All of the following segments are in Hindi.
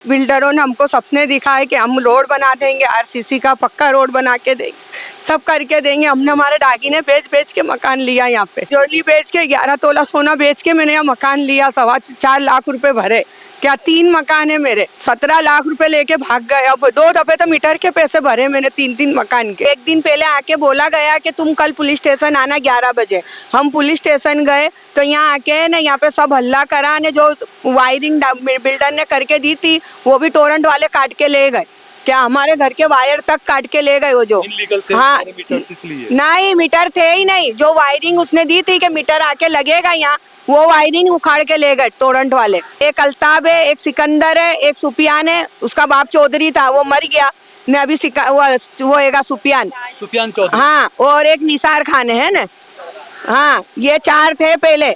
बिल्डरों ने हमको सपने दिखाए कि हम रोड बना देंगे, आरसीसी का पक्का रोड बना के देंगे, सब करके देंगे। हमने हमारे डागिने बेच के मकान लिया यहाँ पे, ज्वेलरी बेच के 11 तोला सोना बेच के मैंने यहाँ मकान लिया, 4.25 लाख रुपए भरे। क्या 3 मकान है मेरे, 17 लाख रुपए लेके भाग गए। अब 2 दफे तो मीटर के पैसे भरे मैंने 3 मकान के। एक दिन पहले आके बोला गया कि तुम कल पुलिस स्टेशन आना 11 बजे। हम पुलिस स्टेशन गए तो यहाँ आके ना यहाँ पे सब हल्ला करा ने, जो वायरिंग बिल्डर ने करके दी थी वो भी टोरेंट वाले काट के ले गए। क्या हमारे घर के वायर तक काट के ले गए वो जो। हाँ नहीं, मीटर थे ही नहीं, जो वायरिंग उसने दी थी कि मीटर आके लगेगा यहाँ, वो वायरिंग उखाड़ के ले गए टोरेंट वाले। एक अल्ताब है, एक सिकंदर है, एक सुफियान है, उसका बाप चौधरी था वो मर गया ने, अभी वो है सुफियान चौधरी। हाँ, और एक निसार खान है ना। हाँ, ये 4 थे पहले।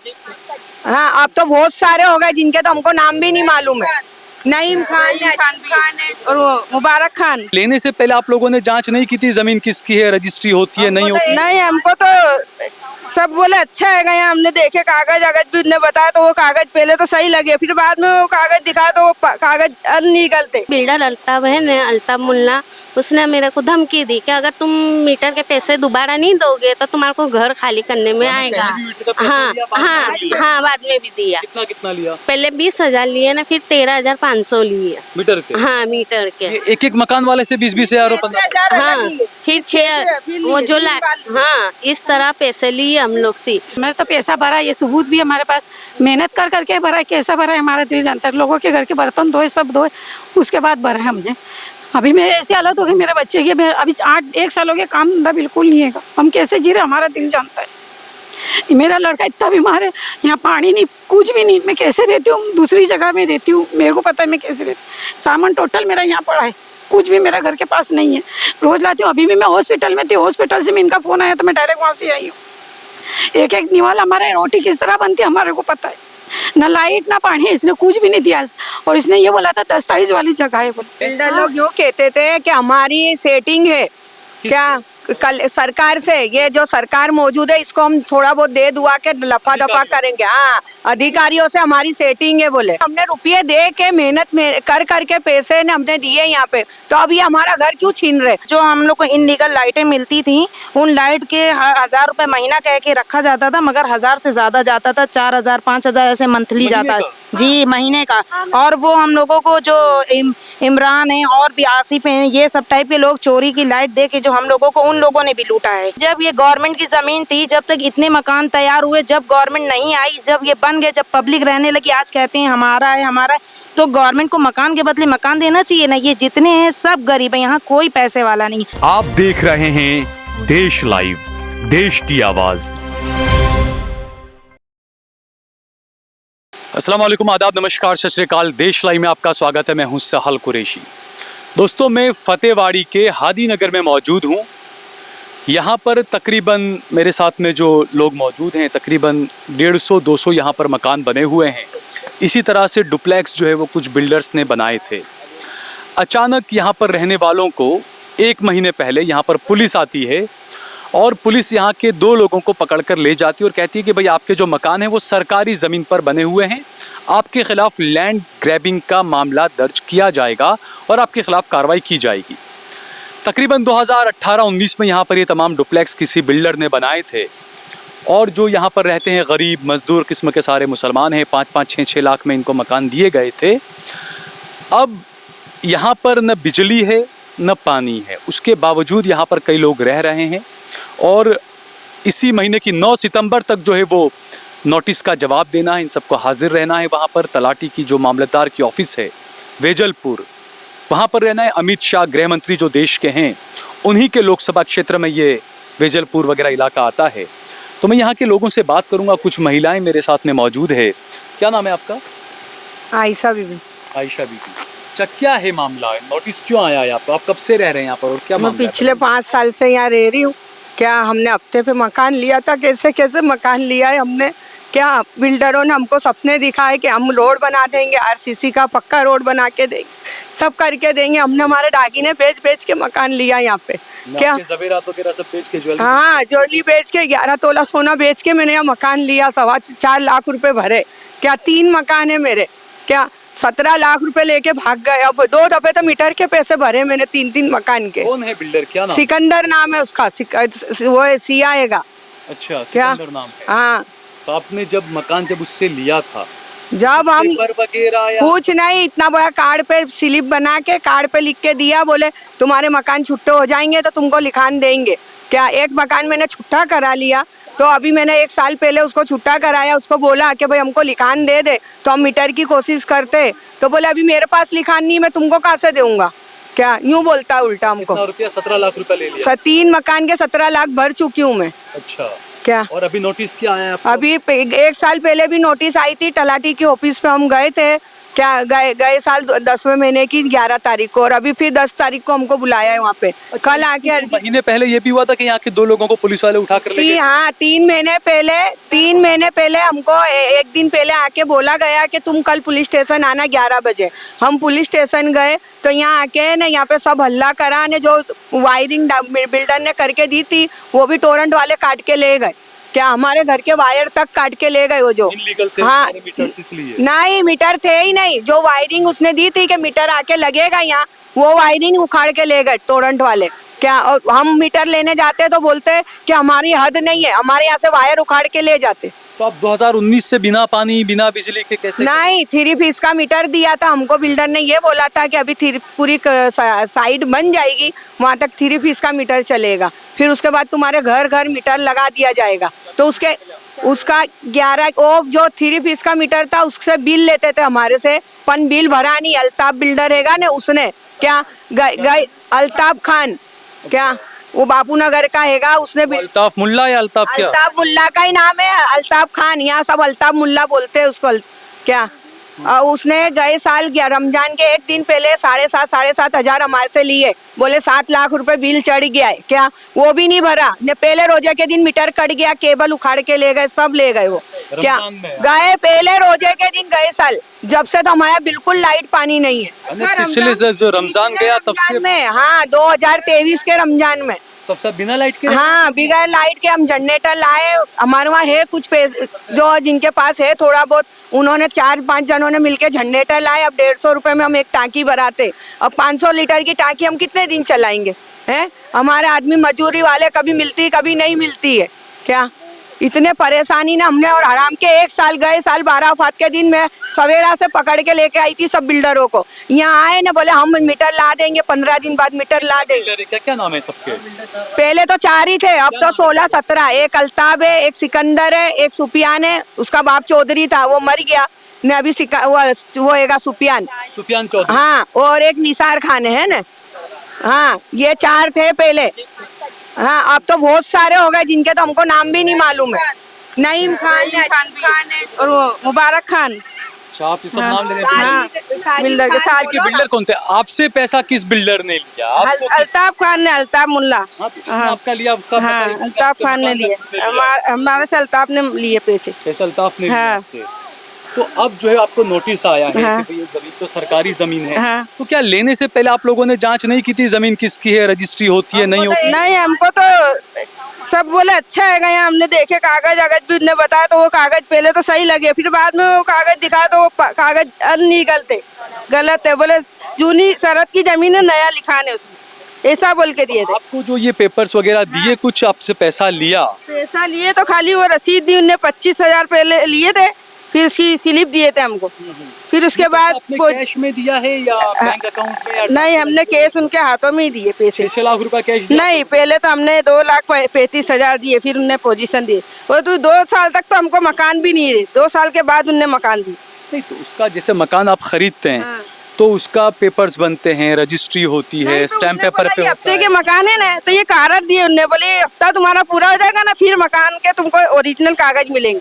हाँ, अब तो बहुत सारे हो गए जिनके तो हमको नाम भी नहीं मालूम है। नईम खान है और वो मुबारक खान। लेने से पहले आप लोगों ने जांच नहीं की थी जमीन किसकी है, रजिस्ट्री होती है नहीं होती? नहीं, हमको तो सब बोले अच्छा है गया, हमने देखे कागज भी उन्हें बताया तो वो कागज पहले तो सही लगे, फिर बाद में वो कागज दिखाया तो वो कागज अनलीगल थे। बिल्डर अल्ताफ है ना, अल्ताफ मुल्ला, उसने मेरे को धमकी दी कि अगर तुम मीटर के पैसे दोबारा नहीं दोगे तो तुम्हारे को घर खाली करने में आएगा। हाँ हाँ हाँ, बाद में भी दिया। कितना लिया? पहले 20,000 लिए ना, फिर 13,500 लिए मीटर के। हाँ, मीटर के। एक मकान वाले से 20,000 हाँ, फिर 6 वो जो हाँ, इस तरह पैसे लिए हम लोग से। मैंने तो पैसा भरा, ये सबूत भी हमारे पास, मेहनत कर करके भरा। कैसा भरा है हमारा दिल जानता है। लोगों के घर के बर्तन धोए, सब धोए, उसके बाद भरा है हमने। अभी मेरे ऐसी हालत हो गई मेरे बच्चे की, अभी 1 साल हो गया, काम धंधा बिल्कुल नहीं है। हम कैसे जी रहे हमारा दिल जानता है। मेरा लड़का इतना बीमार है, यहाँ पानी नहीं, कुछ भी नहीं। मैं कैसे रहती हूँ, दूसरी जगह में रहती हूँ, मेरे को पता है मैं कैसे रहती हूँ। सामान टोटल मेरा यहाँ पड़ा है, कुछ भी मेरा घर के पास नहीं है। रोज लाती हूँ, अभी भी मैं हॉस्पिटल में थी, हॉस्पिटल से मैं इनका फोन आया तो मैं डायरेक्ट वहाँ से आई हूँ। एक निवाला हमारे रोटी किस तरह बनती है हमारे को पता है, ना लाइट ना पानी, इसने कुछ भी नहीं दिया। और इसने ये बोला था दस्तावेज वाली जगह है। बिल्डर लोग यूँ कहते थे कि हमारी सेटिंग है क्या कल सरकार से, ये जो सरकार मौजूद है इसको हम थोड़ा बहुत दे दुआ के लफा दफा करेंगे। हाँ, अधिकारियों से हमारी सेटिंग है बोले। हमने रुपये दे के मेहनत में कर करके पैसे ने हमने दिए यहाँ पे, तो अब ये हमारा घर क्यों छीन रहे। जो हम लोग को इनलीगल लाइटें मिलती थी, उन लाइट के 1,000 रुपए महीना कह के रखा जाता था, मगर 1,000 से ज्यादा जाता था, 4,000 5,000 ऐसे मंथली जाता है जी, महीने का। और वो हम लोगों को जो इमरान है और भी आसिफ हैं, ये सब टाइप के लोग चोरी की लाइट दे के जो हम लोगों को, उन लोगों ने भी लूटा है। जब ये गवर्नमेंट की जमीन थी, जब तक इतने मकान तैयार हुए, जब गवर्नमेंट नहीं आई, जब ये बन गए, जब पब्लिक रहने लगी, आज कहते हैं हमारा है हमारा है, तो गवर्नमेंट को मकान के बदले मकान देना चाहिए ना। ये जितने हैं सब गरीब है, यहाँ कोई पैसे वाला नहीं। आप देख रहे हैं देश लाइव, देश की आवाज। अस्सलाम वालेकुम, आदाब, नमस्कार, सत श्री अकाल। देश लाइव में आपका स्वागत है। मैं हूं सहल कुरैशी। दोस्तों, मैं फतेहवाड़ी के हादी नगर में मौजूद हूं। यहाँ पर तकरीबन मेरे साथ में जो लोग मौजूद हैं, तकरीबन 150-200 यहाँ पर मकान बने हुए हैं। इसी तरह से डुप्लेक्स जो है वो कुछ बिल्डर्स ने बनाए थे। अचानक यहाँ पर रहने वालों को 1 महीने पहले यहाँ पर पुलिस आती है और पुलिस यहाँ के 2 लोगों को पकड़कर ले जाती है और कहती है कि भाई आपके जो मकान है वो सरकारी ज़मीन पर बने हुए हैं, आपके ख़िलाफ़ लैंड ग्रैबिंग का मामला दर्ज किया जाएगा और आपके ख़िलाफ़ कार्रवाई की जाएगी। तकरीबन 2018-19 में यहाँ पर ये तमाम डुप्लेक्स किसी बिल्डर ने बनाए थे और जो यहाँ पर रहते हैं गरीब मज़दूर किस्म के सारे मुसलमान हैं, 5-5, 6-6 लाख में इनको मकान दिए गए थे। अब यहाँ पर न बिजली है न पानी है, उसके बावजूद यहाँ पर कई लोग रह रहे हैं और इसी महीने की 9 सितंबर तक जो है वो नोटिस का जवाब देना है, इन सबको हाजिर रहना है। वहाँ पर तलाटी की जो मामलतदार की ऑफ़िस है वेजलपुर, वहाँ पर रहना है। अमित शाह गृह मंत्री जो देश के हैं, उन्हीं के लोकसभा क्षेत्र में ये वेजलपुर वगैरह इलाका आता है। तो मैं यहाँ के लोगों से बात करूँगा। कुछ महिलाएं मेरे साथ में मौजूद है। क्या नाम है आपका? आयशा बीबी। आयशा बीबी। अच्छा, क्या है मामला? नोटिस क्यों आया है आपको? आप कब से रह रहे हैं यहाँ पर और क्या मामला? मैं पिछले 5 साल से यहाँ रह रही हूँ। क्या हमने हफ्ते पे मकान लिया था, कैसे कैसे मकान लिया है हमने। क्या बिल्डरों ने हमको सपने दिखाए कि हम रोड बना देंगे, आरसीसी का पक्का रोड बना के देंगे, सब करके देंगे। हमने हमारे डागिने बेच के मकान लिया यहाँ पे। क्या ज़वेरात वगैरह सब बेच के, ज्वेलरी? हाँ, ज्वेलरी बेच के 11 तोला सोना बेच के मैंने यहाँ मकान लिया, 4.25 लाख रुपए भरे। क्या 3 मकान है मेरे, क्या 17 लाख रुपए लेके भाग गए। अब 2 दफे तो मीटर के पैसे भरे मैंने 3 मकान के। कौन है बिल्डर, क्या नाम? सिकंदर नाम है उसका, वो सियाएगा। अच्छा, क्या? सिकंदर नाम है। हाँ, तो आपने जब मकान जब उससे लिया था, जब हम पेपर वगैरह या कुछ नहीं, इतना बड़ा कार्ड पे स्लिप बना के कार्ड पे लिख के दिया, बोले तुम्हारे मकान छुट्टे हो जाएंगे तो तुमको लिखान देंगे। क्या एक मकान मैंने छुट्टा करा लिया, तो अभी मैंने 1 साल पहले उसको छुट्टा कराया, उसको बोला कि भाई हमको लिखान दे दे, तो हम मीटर की कोशिश करते, तो बोले अभी मेरे पास लिखान नहीं, मैं तुमको कहाँ से दूंगा। क्या यूं बोलता है उल्टा हमको। कितना रुपया? 17 लाख रुपया ले लिया। 3 मकान के 17 लाख भर चुकी हूँ मैं। अच्छा, क्या और अभी नोटिस क्या आया आपको? अभी 1 साल पहले भी नोटिस आई थी, तलाटी की ऑफिस पे हम गए थे। क्या गए साल 10वें महीने की 11 तारीख को, और अभी फिर 10 तारीख को हमको बुलाया है वहाँ पे। कल आके अर्जी। महीने पहले ये भी हुआ था कि यहाँ के 2 लोगों को पुलिस वाले उठा कर ले गए? हाँ, 3 महीने पहले हमको एक दिन पहले आके बोला गया कि तुम कल पुलिस स्टेशन आना 11 बजे। हम पुलिस स्टेशन गए तो यहाँ आके ना यहाँ पे सब हल्ला करा ने, जो वायरिंग बिल्डर ने करके दी थी वो भी टोरेंट वाले काट के ले गए। क्या हमारे घर के वायर तक काट के ले गए वो जो। इनलीगल थे हाँ, सारे मीटर्स इसलिए? नहीं, मीटर थे ही नहीं। जो वायरिंग उसने दी थी कि मीटर आके लगेगा यहाँ, वो वायरिंग उखाड़ के ले गए टोरेंट वाले। क्या, और हम मीटर लेने जाते तो बोलते कि हमारी हद नहीं है, हमारे यहाँ से वायर उखाड़ के ले जाते। तो आप 2019 से बिना पानी बिना बिजली के कैसे? नहीं, 3 फीस का मीटर दिया था हमको। बिल्डर ने ये बोला था कि अभी पूरी साइड बन जाएगी, वहाँ तक 3 फीस का मीटर चलेगा, फिर उसके बाद तुम्हारे घर घर मीटर लगा दिया जाएगा। तो उसका 11 वो जो 3 फीस का मीटर था उससे बिल लेते थे हमारे से, पन बिल भरा नहीं। अल्ताफ बिल्डर हैगा ने, उसने क्या गए अल्ताफ खान, क्या वो बापू नगर का हैगा, उसने अल्ताफ मुल्ला या अल्ताफ क्या? अल्ताफ मुल्ला का ही नाम है, अल्ताफ खान, यहाँ सब अल्ताफ मुल्ला बोलते हैं उसको। क्या उसने गए साल रमजान के 1 दिन पहले 7,500 हज़ार हमारे से लिए, बोले 7 लाख रुपए बिल चढ़ गया है। क्या वो भी नहीं भरा ने, पहले रोजे के दिन मीटर कट गया, केबल उखाड़ के ले गए, सब ले गए वो। क्या गए पहले रोजे के दिन गए साल, जब से तो हमारा बिल्कुल लाइट पानी नहीं है। पिछले जो रमजान गया तब से? में, हाँ, 2023 के रमजान में। तब सब बिना लाइट के? हाँ, बिना लाइट के हम जनरेटर लाए। हमारे वहाँ है कुछ पैसे, जो जिनके पास है थोड़ा बहुत, उन्होंने 4-5 जनों ने मिलके जनरेटर लाए। अब 150 रुपए में हम एक टांकी भराते। अब 500 लीटर की टांकी हम कितने दिन चलाएंगे? हैं, हमारे आदमी मजदूरी वाले कभी मिलती कभी नहीं मिलती है। क्या इतने परेशानी ना हमने, और आराम के 1 साल गए साल 12 वफात के दिन में सवेरा से पकड़ के लेके आई थी सब बिल्डरों को। यहाँ आए ना, बोले हम मीटर ला देंगे, 15 दिन बाद मीटर ला देंगे। क्या क्या नाम है सबके? पहले तो 4 ही थे, अब तो 16-17। एक अल्ताब है, एक सिकंदर है, एक सुफियान है, उसका बाप चौधरी था, वो मर गया ने। अभी वो हैगा सुफियान चौधरी। हाँ, और एक निसार खान है ना। हाँ, ये 4 थे पहले। हाँ, अब तो बहुत सारे हो गए जिनके तो हमको नाम भी नहीं मालूम है। नईम खान है और वो मुबारक खान। आप ये सब नाम ले रहे हैं? बिल्डर के साथ ये बिल्डर कौन थे? आपसे पैसा किस बिल्डर ने लिया? अल्ताफ खान ने, अल्ताफ मुल्ला। हाँ, तो जिसने आपका लिया उसका? हाँ, अल्ताफ खान ने लिए, हमारे से अल्ताफ ने लिए पैसे। अल्ताफ ने लिया आपसे। तो अब जो है आपको नोटिस आया है कि भाई ये जमीन तो सरकारी जमीन है। तो क्या लेने से पहले आप लोगों ने जांच नहीं की थी जमीन किसकी है, रजिस्ट्री होती है नहीं होती? नहीं, हमको तो सब बोले अच्छा है गया, हमने देखे कागज भी उन्हें बताया, तो वो कागज पहले तो सही लगे, फिर बाद में वो कागज दिखाया तो वो कागज अनलीगल थे, गलत है। बोले जूनी शरत की जमीन है, नया लिखाने उसमें, ऐसा बोल के दिए थे। आपको जो ये पेपर्स वगैरह दिए, कुछ आपसे पैसा लिया? पैसा लिए तो खाली वो रसीद दी उन्हें, 25,000 पहले लिए थे, फिर उसकी स्लिप दिए थे हमको। फिर उसके बाद कैश में दिया है या बैंक अकाउंट में? नहीं, हमने कैश उनके हाथों में ही दिए पैसे। 6 लाख रुपए कैश? नहीं, पहले तो हमने 2,35,000 दिए, फिर उन्हें पोजीशन दिए। वो तो 2 साल तक तो हमको मकान भी नहीं दिए, 2 साल के बाद उन्हें मकान दी। नहीं, तो उसका जैसे मकान आप खरीदते हैं तो उसका पेपर्स बनते हैं, रजिस्ट्री होती है, स्टैम्प पेपर पे हफ्ते के मकान है ना, तो ये कागज दिए उन्हें, बोले हफ्ता तुम्हारा पूरा हो जाएगा ना, फिर मकान के तुमको ओरिजिनल कागज मिलेंगे।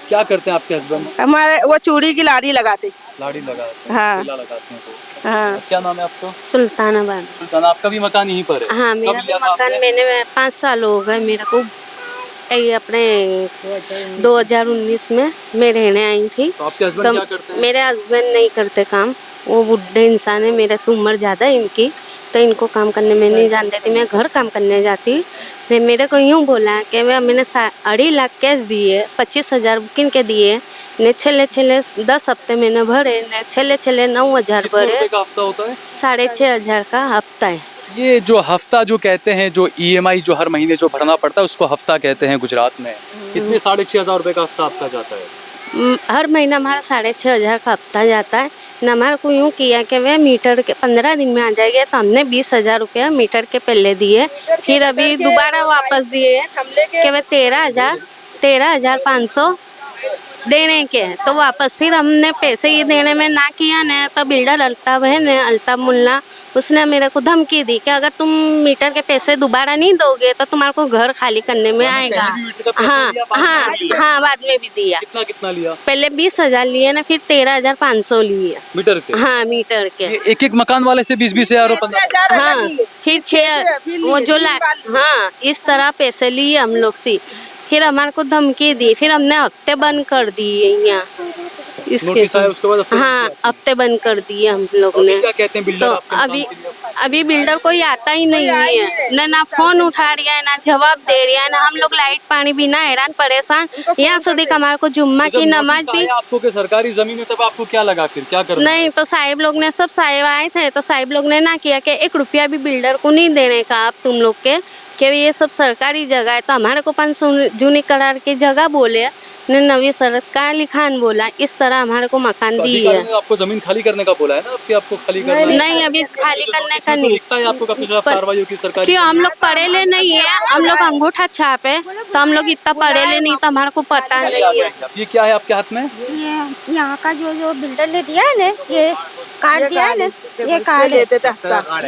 क्या करते हैं आपके हस्बैंड? हमारे वो चूड़ी की लाड़ी लगाते। लाड़ी लगाते? हाँ, लगाते हैं तो। हाँ। क्या नाम है आपका? सुल्तानाबाद। सुल्ताना, आपका भी मकान यहीं पर है? हाँ, मेरा भी मकान, मैंने 5 साल हो गए मेरे को, ये अपने 2019 में मैं रहने आई थी। तो आपके हस्बैंड क्या करते हैं? मेरे हस्बैंड नहीं करते काम, वो बुढ़े इंसान है, मेरे से उम्र ज़्यादा है इनकी, तो इनको काम करने में नहीं जान देती, मैं घर काम करने जाती। ने मेरे को यूँ बोला कि मैंने 2.5 लाख कैश दिए, 25,000 बुकिंग के दिए, ने छेले 10 हफ्ते मैंने भरे, ने छेले 9,000 भरे। का हफ्ता होता है? 6,500 का हफ्ता है। ये जो हफ्ता जो कहते हैं, जो EMI जो हर महीने जो भरना पड़ता है उसको हफ्ता कहते हैं गुजरात में। कितने 6,500 रुपए का हफ्ता आपका जाता है? हर महीना हमारा 6,500 का हफ्ता जाता है। न हमारे को यूँ किया कि वह मीटर के 15 दिन में आ जाएगा, तो हमने 20,000 रुपया मीटर के पहले दिए, फिर अभी दोबारा वापस दिए कि वह 13,500 देने के, तो वापस फिर हमने पैसे ही देने में ना किया न, तो बिल्डर अल्ताफ है न, अल्ताफ मुल्ला, उसने मेरे को धमकी दी कि अगर तुम मीटर के पैसे दोबारा नहीं दोगे तो तुम्हारे को घर खाली करने में आएगा। हाँ हाँ हाँ, बाद में भी दिया। कितना लिया? पहले 20,000 लिए ना, फिर 13,500 लिए मीटर के? हाँ, मीटर के। एक मकान वाले से 20,000 रुपए? हाँ, फिर 6 वो जो हाँ, इस तरह पैसे लिए हम लोग से। फिर हमारे को धमकी दी, फिर हमने हफ्ते बंद कर दिए यहाँ इसके। उसके बाद हाँ, हफ्ते बंद कर दिए हम लोग ने। क्या कहते हैं बिल्डर? तो अभी बिल्डर कोई आता ही नहीं है, ना फोन उठा रहा है, ना जवाब दे रहा है, ना हम लोग लाइट पानी बिना हैरान परेशान। यहाँ સુધી हमारे को जुम्मा की नमाज भी आपको के सरकारी जमीन है, तब आपको क्या लगा फिर क्या करना? नहीं, तो साहिब लोग ने सब साहिब आए थे, तो साहिब लोग ने ना किया कि 1 रुपया भी बिल्डर को नहीं देने का आप तुम लोग के, कि ये सब सरकारी जगह है। तो हमारे को 500 जूनी करार की जगह बोले, ने नवी शरत का लिखान बोला, इस तरह हमारे को मकान दी है। आपको जमीन खाली करने का बोला है ना, आपको खाली करना है? नहीं, अभी खाली करने का नहीं। दिखता है आपको काफी कार्रवाई की सरकार? क्यों, हम लोग पढ़े नहीं है, हम लोग अंगूठा छाप है, तो हम लोग इतना पढ़े नहीं, तो हमारे को पता नहीं है। ये क्या है आपके हाथ में? ये यहाँ का जो बिल्डर ने दिया है ना, ये कार्ड दिया है ना, ये कार्ड है,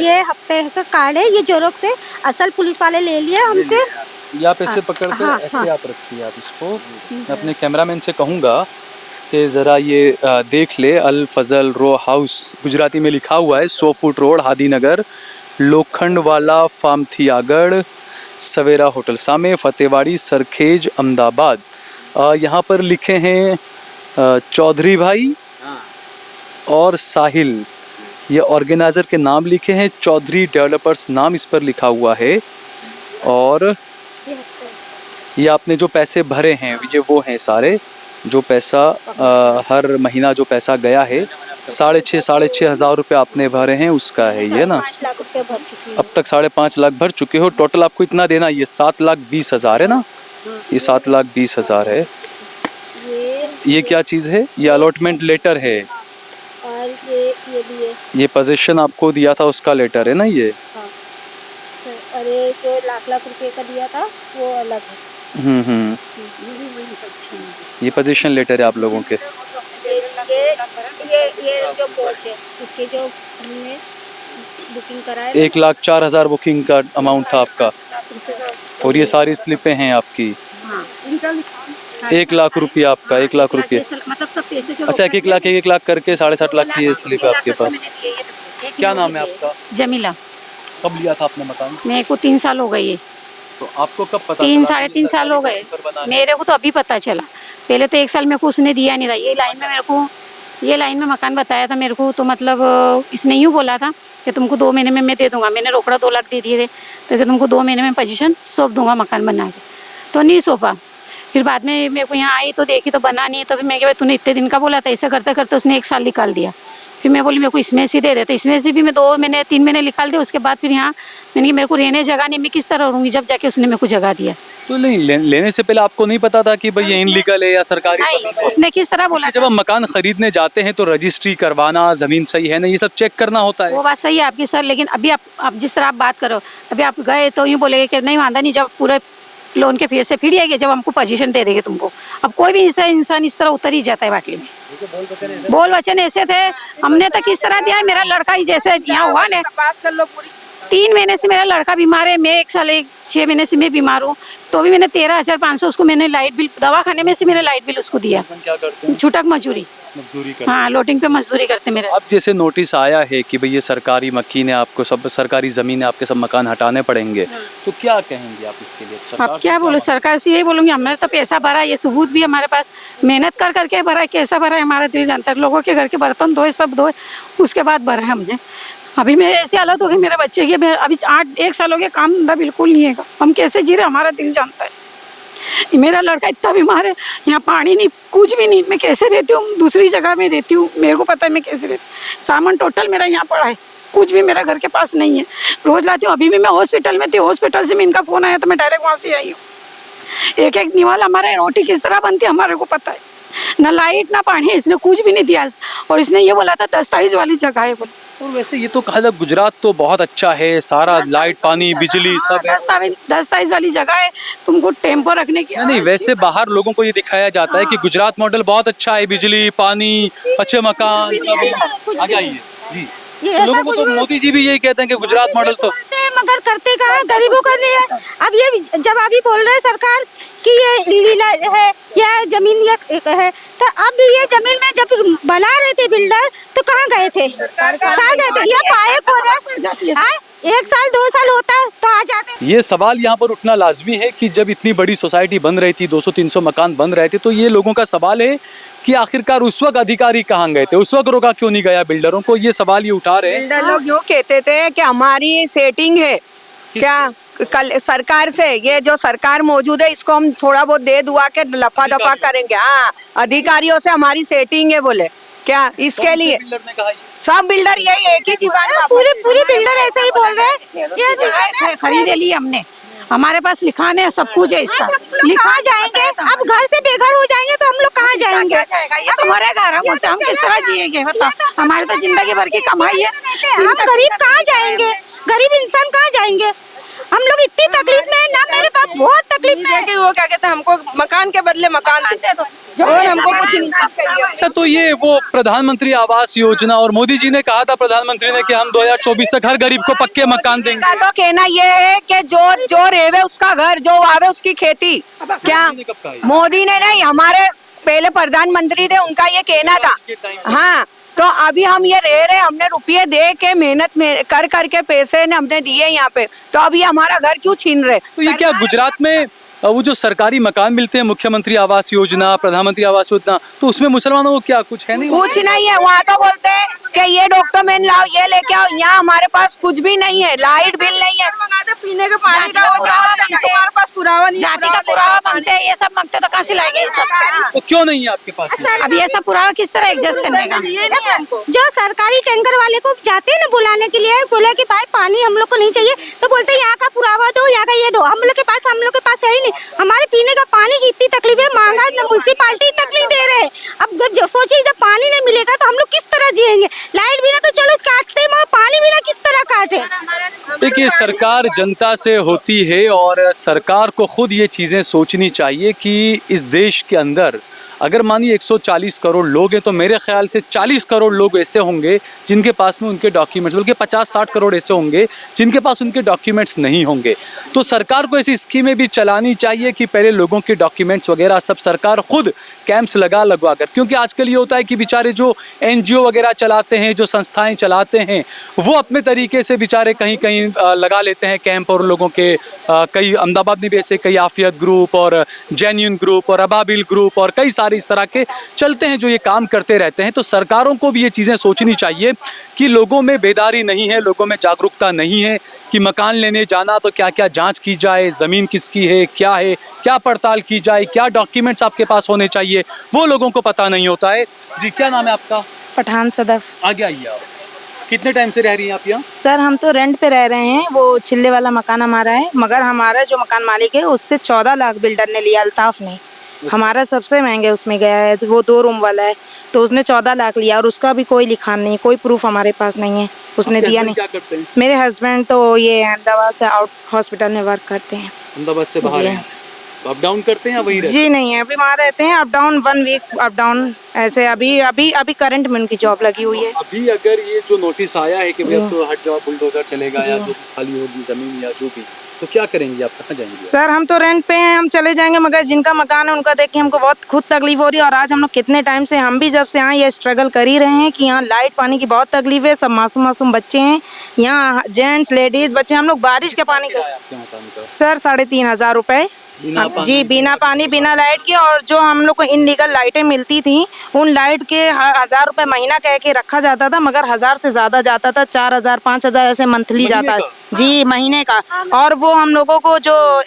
ये हफ्ते का कार्ड है, ये जोरोक से असल पुलिस वाले ले लिए हमसे। ये आप ऐसे पकड़ के ऐसे आप रखिए आप इसको। मैं अपने कैमरामैन से कहूँगा कि ज़रा ये देख ले। अल फजल रो हाउस गुजराती में लिखा हुआ है, 100 फुट रोड, हादीनगर, लोखंड वाला फार्म थियागढ़, सवेरा होटल सामे, फतेवाड़ी, सरखेज, अहमदाबाद। यहाँ पर लिखे हैं चौधरी भाई और साहिल, ये ऑर्गेनाइज़र के नाम लिखे हैं, चौधरी डेवलपर्स नाम इस पर लिखा हुआ है। और ये आपने जो पैसे भरे हैं ये वो हैं सारे, जो पैसा हर महीना जो पैसा गया है, 6,500 रुपये आपने भरे हैं उसका है ये ना। अब तक 5.5 लाख भर चुके हो, टोटल आपको इतना देना, ये 7,20,000 है ना, ये 7,20,000 है। ये क्या चीज़ है? ये अलॉटमेंट लेटर है, और ये भी है, ये पोजीशन आपको दिया था उसका लेटर है ना ये। और ये जो लाख रुपए का दिया था वो अलग है। ये पोजीशन लेटर है आप लोगों के। ये जो कोच है उसके जो हमने बुकिंग कराया, 1,04,000 बुकिंग का अमाउंट था आपका, और ये सारी स्लिपें हैं आपकी। 1 लाख रुपया आपका, 1 लाख रुपये, मतलब सब पैसे जो अच्छा 1 लाख करके 7.5 लाख की ये स्लिप है आपके पास। क्या नाम है आपका? जमीला। कब लिया था आपने मकान? मेरे को 3 साल हो गए ये, तो आपको कब पता? 3 साढ़े 3 साल हो गए मेरे को, तो अभी पता चला। पहले तो 1 साल मेरे को उसने दिया नहीं था। ये लाइन में मकान बताया था मेरे को, तो मतलब इसने यूँ बोला था कि तुमको 2 महीने में मैं दे दूंगा। मैंने रोकड़ा 2 लाख दे दिए थे, तो कि तुमको 2 महीने में पोजीशन सौंप दूंगा मकान बना के, तो नहीं सौंपा। फिर बाद में मेरे को यहाँ आई तो देखी तो बना नहीं, तो फिर मैं, भाई तूने इतने दिन का बोला था, ऐसा करते करते उसने 1 साल निकाल दिया। फिर मैं बोली मेरे को इसमें से दे दे, तो इसमें से भी मैं 2 महीने 3 महीने निकाल दिया। उसके बाद फिर यहाँ मैंने कि मेरे को रहने जगह नहीं, मैं किस तरह रहूँगी, जब जाके उसने मेरे को जगह दिया। तो लेने से पहले आपको नहीं पता था कि भाई ये इनलीगल है या सरकारी? नहीं, उसने किस तरह बोला। जब हम मकान खरीदने जाते हैं तो रजिस्ट्री करवाना, जमीन सही है ना, ये सब चेक करना होता है। वो बात सही है आपकी सर, लेकिन अभी आप जिस तरह आप बात करो, अभी आप गए तो यूँ बोलेगे कि नहीं वादा नहीं, जब पूरे लोन के फिर से फिर आएगी, जब हमको पोजीशन दे देंगे तुमको। अब कोई भी इंसान इस तरह उतर ही जाता है बाटली में। बोल वचन ऐसे थे, हमने तो किस तरह दिया है, मेरा लड़का ही जैसे यहाँ हुआ ना, 3 महीने से मेरा लड़का बीमार है, मैं 1 साल 6 महीने से मैं बीमार हूँ, तो भी मैंने 13,500 उसको मैंने लाइट बिल, दवाखाने में से मैंने लाइट बिल उसको दिया। क्या करते हैं? छूटक मजदूरी करते? हाँ, लोडिंग पे मजदूरी करते मेरे। अब जैसे नोटिस आया है कि भाई ये सरकारी मकीन है, आपको सब सरकारी ज़मीन है, आपके सब मकान हटाने पड़ेंगे, तो क्या कहेंगे आप इसके लिए? अब क्या बोलो, सरकार से यही बोलूँगी, हमने तो पैसा भरा, ये सबूत भी हमारे पास, मेहनत कर करके भरा है। कैसा भरा है हमारा दिल जानता है। लोगों के घर के बर्तन धोए, सब धोए, उसके बाद भरा है हमने। अभी मेरे ऐसी हालत हो गई मेरे बच्चे की, अभी 1 साल हो गया, काम धंधा बिल्कुल नहीं है। हम कैसे जी रहे हमारा दिल जानता है। मेरा लड़का इतना बीमार है, यहाँ पानी नहीं, कुछ भी नहीं। मैं कैसे रहती हूँ, दूसरी जगह में रहती हूँ, मेरे को पता है मैं कैसे रहती हूँ। सामान टोटल मेरा यहाँ पड़ा है, कुछ भी मेरा घर के पास नहीं है। रोज लाती हूँ। अभी भी मैं हॉस्पिटल में थी, हॉस्पिटल से मैं इनका फ़ोन आया तो मैं डायरेक्ट वहाँ से आई हूँ। एक एक निवाल हमारे रोटी किस तरह बनती है हमारे को पता है। ना लाइट ना पानी, इसने कुछ भी नहीं दिया। और इसने ये बोला था दस्तावेज वाली जगह है बोले। और वैसे ये तो कहा था गुजरात तो बहुत अच्छा है, सारा लाइट पानी बिजली सब है। दस्तावेज वाली जगह है, तुमको टेम्पो रखने की। नहीं, वैसे बाहर लोगों को ये दिखाया जाता है कि गुजरात मॉडल बहुत अच्छा है, बिजली पानी अच्छे मकान सब। आगे आइए जी। लोगों को तो मोदी जी भी यही कहते हैं कि गुजरात मॉडल तो, मगर करते कहाँ, गरीबों का नहीं है। अब ये जब अभी बोल रहे हैं सरकार कि ये लीला है, यह जमीन ये है, तो अब ये जमीन में जब बना रहे थे बिल्डर तो कहाँ गए थे? साल गए थे। ये पाए खोदा 1 साल 2 साल होता तो आ जाते। ये सवाल यहाँ पर उठना लाजमी है कि जब इतनी बड़ी सोसाइटी बन रही थी, 200-300 मकान बन रहे थे, तो ये लोगों का सवाल है कि आखिरकार उस वक्त अधिकारी कहाँ गए थे, उस वक्त रोका क्यों नहीं गया बिल्डरों को? ये सवाल ये उठा रहे हैं। बिल्डर लोग यूँ कहते थे कि हमारी सेटिंग है क्या कल सरकार से, ये जो सरकार मौजूद है इसको हम थोड़ा बहुत दे दुआ के लफा दफा करेंगे। हाँ, अधिकारियों से हमारी सेटिंग है बोले क्या, इसके लिए सब बिल्डर यही एक ही जीवन, पूरी बिल्डर ऐसे ही बोल रहे हैं। ये जगह खरीद ली हमने, हमारे पास लिखाने है, सब कुछ है इसका। कहाँ जाएंगे? अब घर से बेघर हो जाएंगे तो हम लोग कहाँ जाएंगे? ये तुम्हारे घर है, मुझसे हम किस तरह जिएंगे बताओ? हमारे तो जिंदगी भर की कमाई है। हम गरीब कहाँ जाएंगे? गरीब इंसान कहाँ जाएंगे? हम लोग इतनी तकलीफ में है ना, मेरे पास बहुत तकलीफ में है। वो क्या कहते हैं, हमको मकान के बदले मकान दे दो और हमको कुछ नहीं। अच्छा, तो ये वो प्रधानमंत्री आवास योजना, और मोदी जी ने कहा था प्रधानमंत्री ने कि हम 2024 तक हर गरीब को पक्के मकान देंगे। तो कहना ये है कि जो रेवे उसका घर, जो वावे उसकी खेती। क्या मोदी ने नहीं, हमारे पहले प्रधानमंत्री थे, उनका ये कहना था। हाँ, तो अभी हम ये रह रहे, हमने रुपये दे के मेहनत में कर करके पैसे ने हमने दिए यहाँ पे, तो अभी हमारा घर क्यों छीन रहे? तो ये क्या गुजरात में वो जो सरकारी मकान मिलते हैं, मुख्यमंत्री आवास योजना, प्रधानमंत्री आवास योजना, तो उसमें मुसलमानों को क्या कुछ है? नहीं, कुछ नहीं है। वहाँ तो बोलते हैं कि ये डॉक्यूमेंट लाओ, ये लेके आओ। यहाँ हमारे पास कुछ भी नहीं है, लाइट बिल नहीं है, पीने का पानी का हमारे पास पुरावा नहीं, जाति का पुरावा मांगते हैं, ये सब मांगते तो कहाँ से लाएंगे ये सब? तो क्यों नहीं है आपके पास? अब ये सब पुरावा किस तरह एडजस्ट करने का? जो सरकारी टैंकर वाले को जाते हैं ना बुलाने के लिए, बोले कि भाई पानी हम लोग को नहीं चाहिए, तो बोलते हैं यहाँ का पुरावा दो, यहाँ का ये दो। हम लोग के पास है ही नहीं। हमारे पीने का पानी की इतनी तकलीफ है, मांगा म्युनिसिपालिटी तकलीफ दे रहे हैं। अब जो सोचिए जब पानी नहीं मिलेगा तो हम लोग किस तरह जिएंगे? लाइट बिना तो चलो काटते, मगर पानी बिना किस तरह काटे? देखिए, सरकार जनता से होती है और सरकार को खुद ये चीज़ें सोचनी चाहिए कि इस देश के अंदर अगर मानिए 140 करोड़ लोग हैं, तो मेरे ख्याल से 40 करोड़ लोग ऐसे होंगे जिनके पास में उनके डॉक्यूमेंट्स, बल्कि 50-60 करोड़ ऐसे होंगे जिनके पास उनके डॉक्यूमेंट्स नहीं होंगे। तो सरकार को ऐसी स्कीमें भी चलानी चाहिए कि पहले लोगों के डॉक्यूमेंट्स वगैरह सब सरकार खुद कैंप्स लगवा कर, क्योंकि आजकल ये होता है कि बेचारे जो NGO वगैरह चलाते हैं, जो संस्थाएं चलाते हैं, वो अपने तरीके से बेचारे कहीं कहीं लगा लेते हैं कैंप, और लोगों के कई अहमदाबाद में भी ऐसे कई आफियत ग्रुप और जेन्युइन ग्रुप और अबाबिल ग्रुप और कई सारे इस तरह के चलते हैं जो ये काम करते रहते हैं। तो सरकारों को भी ये चीज़ें सोचनी चाहिए कि लोगों में बेदारी नहीं है, लोगों में जागरूकता नहीं है कि मकान लेने जाना तो क्या क्या जांच की जाए, ज़मीन किसकी है, क्या पड़ताल की जाए, क्या डॉक्यूमेंट्स आपके पास होने चाहिए, वो लोगों को पता नहीं होता है। जी, क्या नाम है आपका? पठान सदफ। आगे आइए आप। कितने टाइम से रह रही हैं आप यहाँ? सर हम तो रेंट पे रह रहे हैं, वो चिल्ले वाला मकान हमारा है, मगर हमारा जो मकान मालिक है उससे 14 लाख बिल्डर ने लिया, अल्ताफ ने। हमारा सबसे महंगे उसमें गया है, वो 2 रूम वाला है, तो उसने 14 लाख लिया और उसका भी कोई लिखान नहीं, कोई प्रूफ हमारे पास नहीं है, उसने दिया नहीं। क्या करते हैं? मेरे हस्बैंड तो ये अहमदाबाद से आउट हॉस्पिटल में वर्क करते हैं। अहमदाबाद से बाहर हैं? अप डाउन करते हैं या वही रहते हैं? जी नहीं है, बीमार रहते हैं, up down 1 week up down ऐसे। अभी करंट में उनकी जॉब लगी हुई है। अभी अगर ये जो नोटिस आया है कि भाई अब तो हट जाओ, बुलडोजर चलेगा या जो खाली होगी जमीन या जो भी, तो क्या करेंगे आप? कहाँ जाएंगे? सर हम तो रेंट पे हैं, हम चले जाएंगे, मगर जिनका मकान है उनका देख के हमको बहुत खुद तकलीफ हो रही है। और आज हम लोग कितने टाइम से, हम भी जब से यहाँ ये स्ट्रगल कर ही रहे हैं कि यहाँ लाइट पानी की बहुत तकलीफ है। सब मासूम बच्चे हैं यहाँ, जेंट्स लेडीज बच्चे, हम लोग बारिश के पानी का। सर 3,500 रुपये जी बिना पानी बिना लाइट के। और जो हम लोग को इनलीगल लाइटें मिलती थी उन लाइट के 1000 रुपए महीना कह के रखा जाता था, मगर 1000 से ज्यादा जाता था, 4000 5000 ऐसे मंथली जाता है जी महीने का। और वो हम लोगों को जो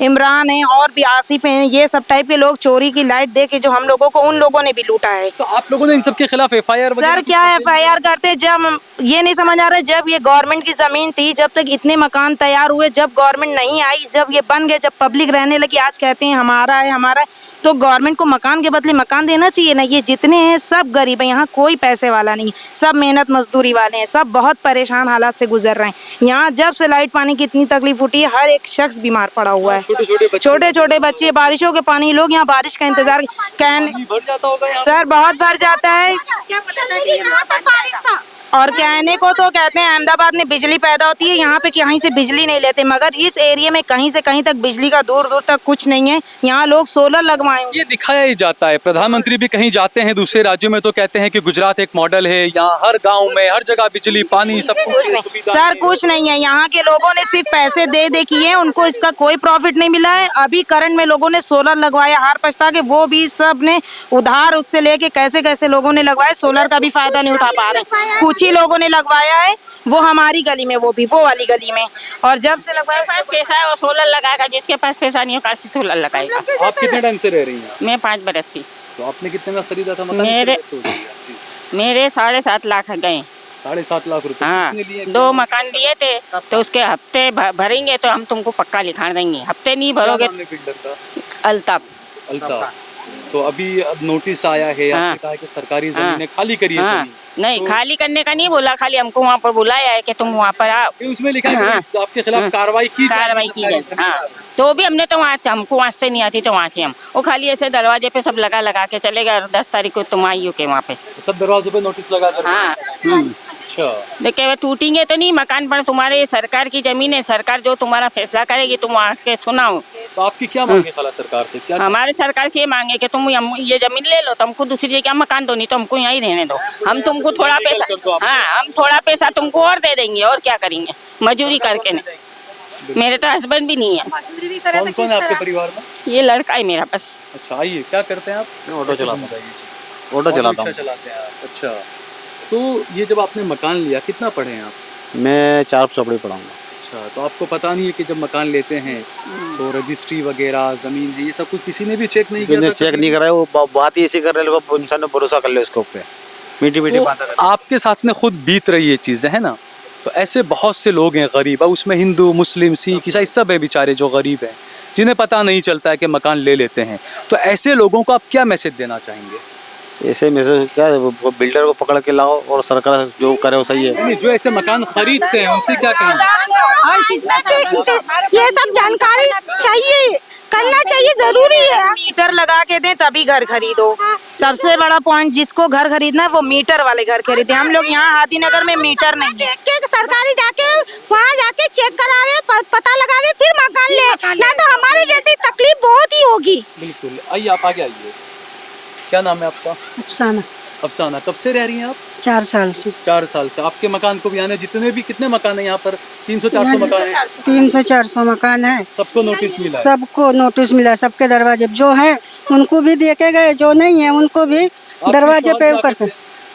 इमरान है और भी आसिफ हैं, ये सब टाइप के लोग चोरी की लाइट दे के जो हम लोगों को, उन लोगों ने भी लूटा है। तो आप लोगों ने इन सब के खिलाफ FIR सर क्या FIR करते, जब ये नहीं समझ आ रहा है, जब ये गवर्नमेंट की जमीन थी, जब तक इतने मकान तैयार हुए, जब गवर्नमेंट नहीं आई, जब ये बन गए, जब पब्लिक रहने लगी, आज कहते हैं हमारा है हमारा है, तो गवर्नमेंट को मकान के बदले मकान देना चाहिए ना। ये जितने हैं सब गरीब हैं, यहाँ कोई पैसे वाला नहीं, सब मेहनत मजदूरी वाले हैं, सब बहुत परेशान हालात से गुजर रहे हैं। यहाँ जब से लाइट पानी की इतनी तकलीफ उठी है, हर एक शख्स बीमार पड़ा हुआ है, छोटे छोटे बच्चे, बारिशों के पानी, लोग यहाँ बारिश का इंतजार भर जाता होगा सर बहुत भर जाता है। और कहने को तो कहते हैं अहमदाबाद में बिजली पैदा होती है, यहाँ पे कहीं से बिजली नहीं लेते, मगर इस एरिया में कहीं से कहीं तक बिजली का दूर दूर तक कुछ नहीं है। यहाँ लोग सोलर लगवाए, ये दिखाया ही जाता है। प्रधानमंत्री भी कहीं जाते हैं दूसरे राज्यों में तो कहते हैं कि गुजरात एक मॉडल है, यहाँ हर गांव में हर जगह बिजली पानी सब कुछ। सर कुछ नहीं है, यहाँ के लोगों ने सिर्फ पैसे दे दे किए, उनको इसका कोई प्रॉफिट नहीं मिला है। अभी करंट में लोगों ने सोलर लगवाया, हार पछता के, वो भी सब ने उधार उससे लेके कैसे कैसे लोगों ने लगवाए, सोलर का भी फायदा नहीं उठा पा रहे। कुछ ही लोगों ने लगवाया है, वो हमारी गली में, वो भी वो वाली गली में। और जब से लगवाया, पास पैसा है वो सोलर लगाएगा, जिसके पास पैसा नहीं है कैसे सोलर लगाएगा। आप कितने टाइम से रह रही हैं? मैं 5 बरस से। तो आपने कितने में खरीदा था? मेरे 7.5 लाख गए। 7.5 लाख रुपए? हाँ, 2 मकान लिए थे, तो उसके हफ्ते भरेंगे तो हम तुमको पक्का लिखा देंगे, हफ्ते नहीं भरोगे। अल्ताफ। तो अभी अब नोटिस आया है, आपसे कहा कि सरकारी जमीनें खाली करी है जमीन। नहीं, खाली करने का नहीं बोला, खाली हमको वहाँ पर बुलाया है कि तुम वहाँ पर आओ। उसमें लिखा है आपके खिलाफ कार्रवाई की जाए। हाँ, तो भी हमने तो वहाँ हमको वहाँ से नहीं आती, तो वहाँ से हम वो खाली ऐसे दरवाजे पे सब लगा के चले गए। 10 तारीख को तुम आई हो के वहाँ पे सब दरवाजे पे नोटिस लगा कर। हाँ, देखिए वो टूटेंगे तो नहीं मकान, पर तुम्हारे सरकार की जमीन है, सरकार जो तुम्हारा फैसला करेगी तुम वहाँ के सुनाओ। तो आपकी क्या मांगे खाला सरकार से? क्या हमारे सरकार से ये मांगे कि तुम ये जमीन ले लो, तुमको दूसरी जगह मकान दो, नहीं तो हमको यहीं रहने दो। हम तुमको थोड़ा पैसा, हाँ हम थोड़ा पैसा तुमको और दे देंगे, और क्या करेंगे मजदूरी करके। नहीं, मेरे तो हस्बैंड भी नहीं है। कौन कौन है आपके परिवार में? ये लड़का है मेरा बस। अच्छा, आइए, क्या करते हैं आप? ऑटो चलाता हूँ। ऑटो चलाता हूँ। चलाते हैं आप? अच्छा, तो ये जब आपने मकान लिया कितना पढ़े हैं आप? मैं 4 चौपड़ी पढ़ाऊँगा। अच्छा, तो आपको पता नहीं है कि जब मकान लेते हैं तो रजिस्ट्री वगैरह जमीन ये सब कुछ किसी ने भी चेक नहीं किया? चेक नहीं करा है, वो बात ही ऐसी कर रहे हैं, इंसान ने भरोसा कर ले उसके ऊपर, मीठी मीठी बात। आपके साथ में खुद बीत रही ये चीज़ें है ना, तो ऐसे बहुत से लोग हैं गरीब, अब उसमें हिंदू मुस्लिम सिख ईसाई सब है बेचारे जो गरीब हैं, जिन्हें पता नहीं चलता है कि मकान ले लेते हैं। तो ऐसे लोगों को आप क्या मैसेज देना चाहेंगे? ऐसे मैसेज क्या, वो बिल्डर को पकड़ के लाओ और सरकार जो करे वो सही है। जो ऐसे मकान खरीदते हैं उनसे क्या कहेंगे? हर चीज में ये सब जानकारी चाहिए, करना चाहिए, जरूरी है। मीटर लगा के दें तभी घर खरीदो। सबसे बड़ा पॉइंट, जिसको घर खरीदना है वो मीटर वाले घर खरीदे। हम लोग यहाँ हाथीनगर में मीटर नहीं है। सरकारी जाके वहाँ जाके चेक करावे, पता लगावे, फिर मकान ले, ना तो हमारी जैसी तकलीफ बहुत ही होगी। बिल्कुल, आइए आप आगे आइए। क्या नाम है आपका? अफसाना। अफसाना, कब से रह रही हैं आप? 4 साल से। 4 साल से। आपके मकान को भी आने जितने भी कितने मकान है यहाँ पर? 300-400 मकान है? 300-400 मकान है। सबको नोटिस मिला? सबको नोटिस मिला, सबके दरवाजे जो हैं उनको भी देखे गए, जो नहीं है उनको भी दरवाजे पे करके।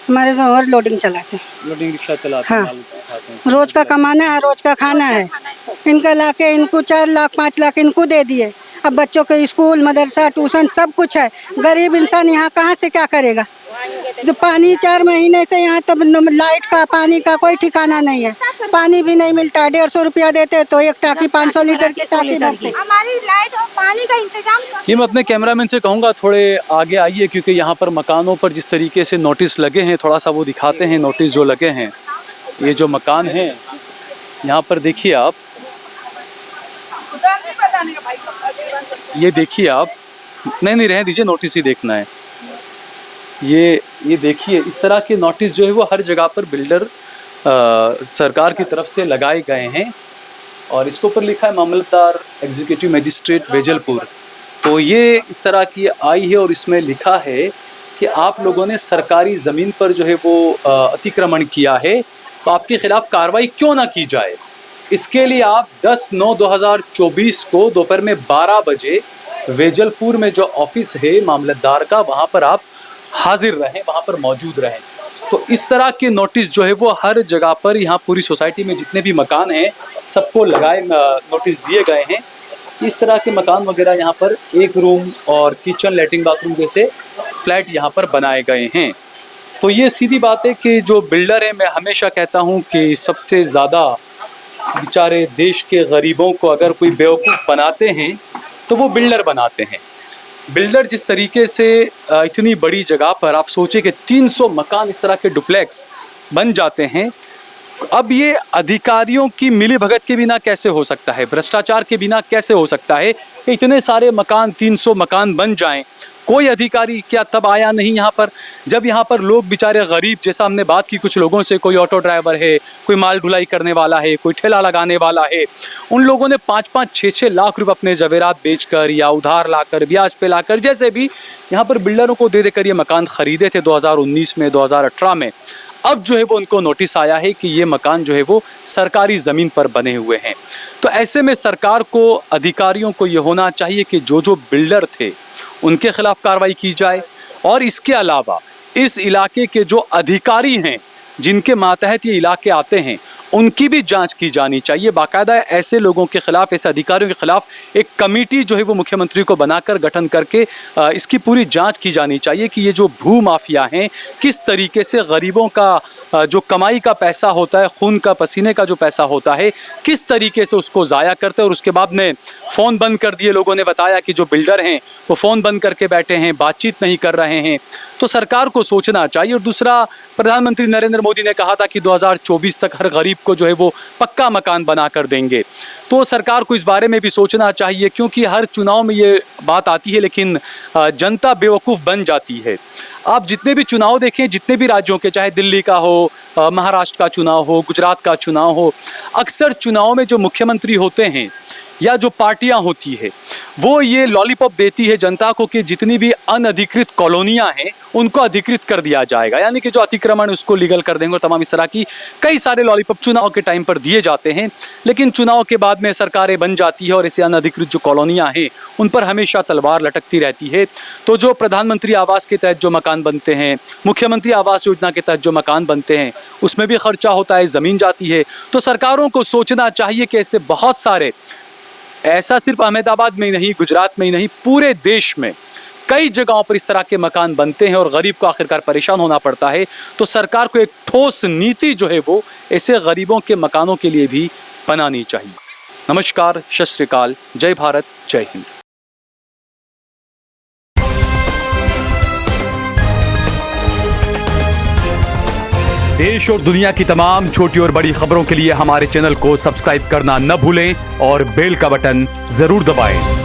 हमारे से और लोडिंग चलाते हैं, लोडिंग रिक्शा चलाते हैं। हाँ, रोज का कमाना है, रोज का खाना है। इनका लाके इनको 4 लाख 5 लाख इनको दे दिए। अब बच्चों के स्कूल मदरसा ट्यूशन सब कुछ है, गरीब इंसान यहाँ कहाँ से क्या करेगा? जो पानी 4 महीने से यहाँ तब लाइट का पानी का कोई ठिकाना नहीं है, पानी भी नहीं मिलता। 150 रुपया देते तो एक टाकी 500 लीटर की टाकी भरते। हमारी लाइट और पानी का इंतजाम। ये मैं अपने कैमरामैन से कहूँगा थोड़े आगे आइए, क्योंकि यहाँ पर मकानों पर जिस तरीके से नोटिस लगे हैं थोड़ा सा वो दिखाते हैं। नोटिस जो लगे हैं, ये जो मकान है यहाँ पर देखिए आप, ये देखिए आप, नहीं रहने दीजिए, नोटिस ही देखना है। ये देखिए, इस तरह के नोटिस जो है वो हर जगह पर बिल्डर सरकार की तरफ से लगाए गए हैं, और इसके ऊपर लिखा है मामलतदार एग्जीक्यूटिव मजिस्ट्रेट वेजलपुर। तो ये इस तरह की आई है और इसमें लिखा है कि आप लोगों ने सरकारी ज़मीन पर जो है वो अतिक्रमण किया है, तो आपके खिलाफ कार्रवाई क्यों ना की जाए। इसके लिए आप 10/9/2024 को दोपहर में 12 बजे वेजलपुर में जो ऑफिस है मामलतदार का, वहाँ पर आप हाजिर रहें, वहाँ पर मौजूद रहें। तो इस तरह के नोटिस जो है वो हर जगह पर यहाँ पूरी सोसाइटी में जितने भी मकान हैं सबको लगाए नोटिस दिए गए हैं। इस तरह के मकान वगैरह यहाँ पर एक रूम और किचन लैट्रिन बाथरूम जैसे फ्लैट यहाँ पर बनाए गए हैं। तो ये सीधी बात है कि जो बिल्डर है, मैं हमेशा कहता हूँ कि सबसे ज़्यादा बेचारे देश के गरीबों को अगर कोई बेवकूफ़ बनाते हैं तो वो बिल्डर बनाते हैं। बिल्डर जिस तरीके से इतनी बड़ी जगह पर आप सोचिए कि 300 मकान इस तरह के डुप्लेक्स बन जाते हैं। अब ये अधिकारियों की मिलीभगत के बिना कैसे हो सकता है, भ्रष्टाचार के बिना कैसे हो सकता है कि इतने सारे मकान 300 मकान बन जाएं? कोई अधिकारी क्या तब आया नहीं यहाँ पर, जब यहाँ पर लोग बेचारे गरीब, जैसा हमने बात की कुछ लोगों से, कोई ऑटो ड्राइवर है, कोई माल ढुलाई करने वाला है, कोई ठेला लगाने वाला है, उन लोगों ने 5-5, 6-6 लाख रुपए अपने जवेरात बेचकर या उधार लाकर, ब्याज पे लाकर, जैसे भी यहाँ पर बिल्डरों को दे देकर ये मकान खरीदे थे 2019 में, 2018 में। अब जो है वो उनको नोटिस आया है कि ये मकान जो है वो सरकारी ज़मीन पर बने हुए हैं। तो ऐसे में सरकार को, अधिकारियों को ये होना चाहिए कि जो जो बिल्डर थे उनके खिलाफ कार्रवाई की जाए, और इसके अलावा इस इलाके के जो अधिकारी हैं जिनके मातहत ये इलाके आते हैं उनकी भी जांच की जानी चाहिए। बाकायदा ऐसे लोगों के खिलाफ, ऐसे अधिकारियों के खिलाफ एक कमेटी जो है वो मुख्यमंत्री को बनाकर गठन करके इसकी पूरी जांच की जानी चाहिए कि ये जो भू माफिया हैं किस तरीके से गरीबों का जो कमाई का पैसा होता है, खून का पसीने का जो पैसा होता है, किस तरीके से उसको ज़ाया करते हैं। और उसके बाद में फ़ोन बंद कर दिए, लोगों ने बताया कि जो बिल्डर हैं वो फ़ोन बंद करके बैठे हैं, बातचीत नहीं कर रहे हैं। तो सरकार को सोचना चाहिए। और दूसरा, प्रधानमंत्री नरेंद्र मोदी ने कहा था कि 2024 तक हर गरीब को जो है वो पक्का मकान बना कर देंगे। तो सरकार को इस बारे में भी सोचना चाहिए, क्योंकि हर चुनाव में ये बात आती है लेकिन जनता बेवकूफ़ बन जाती है। आप जितने भी चुनाव देखें, जितने भी राज्यों के, चाहे दिल्ली का हो, महाराष्ट्र का चुनाव हो, गुजरात का चुनाव हो, अक्सर चुनाव में जो मुख्यमंत्री होते हैं या जो पार्टियां होती है वो ये लॉलीपॉप देती है जनता को कि जितनी भी अनधिकृत कॉलोनियां हैं उनको अधिकृत कर दिया जाएगा, यानी कि जो अतिक्रमण उसको लीगल कर देंगे। और तमाम इस तरह की कई सारे लॉलीपॉप चुनाव के टाइम पर दिए जाते हैं, लेकिन चुनाव के बाद में सरकारें बन जाती है और ऐसे अनधिकृत जो कॉलोनियां हैं उन पर हमेशा तलवार लटकती रहती है। तो जो प्रधानमंत्री आवास के तहत जो मकान बनते हैं, मुख्यमंत्री आवास योजना के तहत जो मकान बनते हैं, उसमें भी खर्चा होता है, ज़मीन जाती है। तो सरकारों को सोचना चाहिए कि ऐसे बहुत सारे, ऐसा सिर्फ अहमदाबाद में ही नहीं, गुजरात में ही नहीं, पूरे देश में कई जगहों पर इस तरह के मकान बनते हैं और गरीब को आखिरकार परेशान होना पड़ता है। तो सरकार को एक ठोस नीति जो है वो ऐसे गरीबों के मकानों के लिए भी बनानी चाहिए। नमस्कार, सत श्री अकाल, जय भारत, जय हिंद। देश और दुनिया की तमाम छोटी और बड़ी खबरों के लिए हमारे चैनल को सब्सक्राइब करना न भूलें और बेल का बटन जरूर दबाएं।